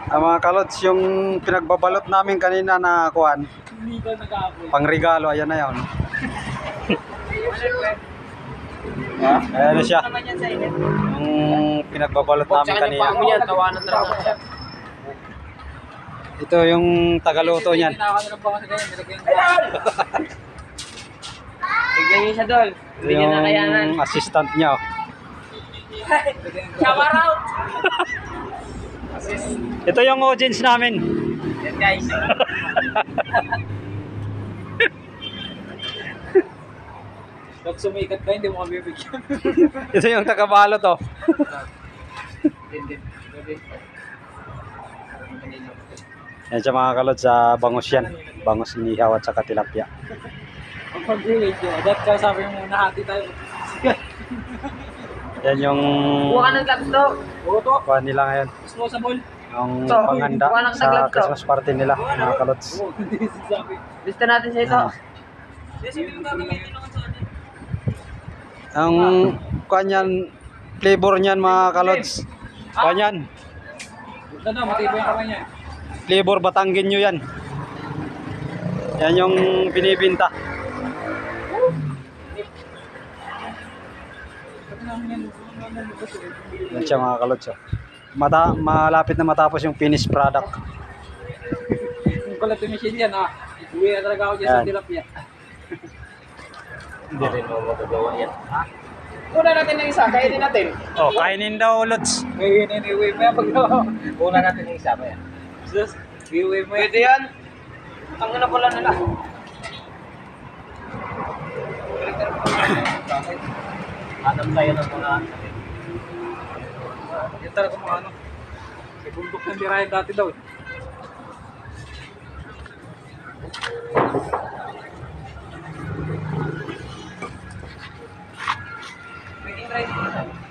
Mga kalods, yung pinagbabalot namin kanina na kuan, pangregalo, ayan na yun. Ayan na siya. Yung pinagbabalot namin kanina. Ito yung tagaluto niyan. Tignan niyo siya doon. Hindi niya nakayanan. Yung assistant niya. Shower out! Ito yung audience namin. Yan guys. Pag sumikat ka, hindi mo kami bibigyan. Ito yung tagabalot oh. Yan siya mga kalod, sa bangus yan. Bangus inihaw at saka tilapia. Ang pag-video, that ka sabi mo nahati tayo. Yan yung Buka ng gloves to. Buka to. kuha nila ngayon. Disposable. Yung So, panghanda kuha ng sa gloves to. Christmas party nila mga kalods. Lista natin sa ito. Ang kanyan flavor niyan mga kalods. Kanyan. Ito na, matibay yung kamay niya. Flavor Batanggenyo yan. Yan yung binibinta. Yan siya mga kalods. Oh. Malapit na matapos yung finished product. Kung kulat yung machine yan ha. Uwi na talaga ako dyan sa Yan. tilapia. Hindi rin mo magagawa yan. Ha? Una natin ng isa, kainin natin. Oh, kainin daw lods. Iuwi mo yan pag una natin ng isa ba yan? Sus, iuwi mo yan. Pwede yan. Ang ano pala nila. Hanap tayo ng mga yan talaga mga ano. May bundok ng birahin dati daw eh. Pwede try dito.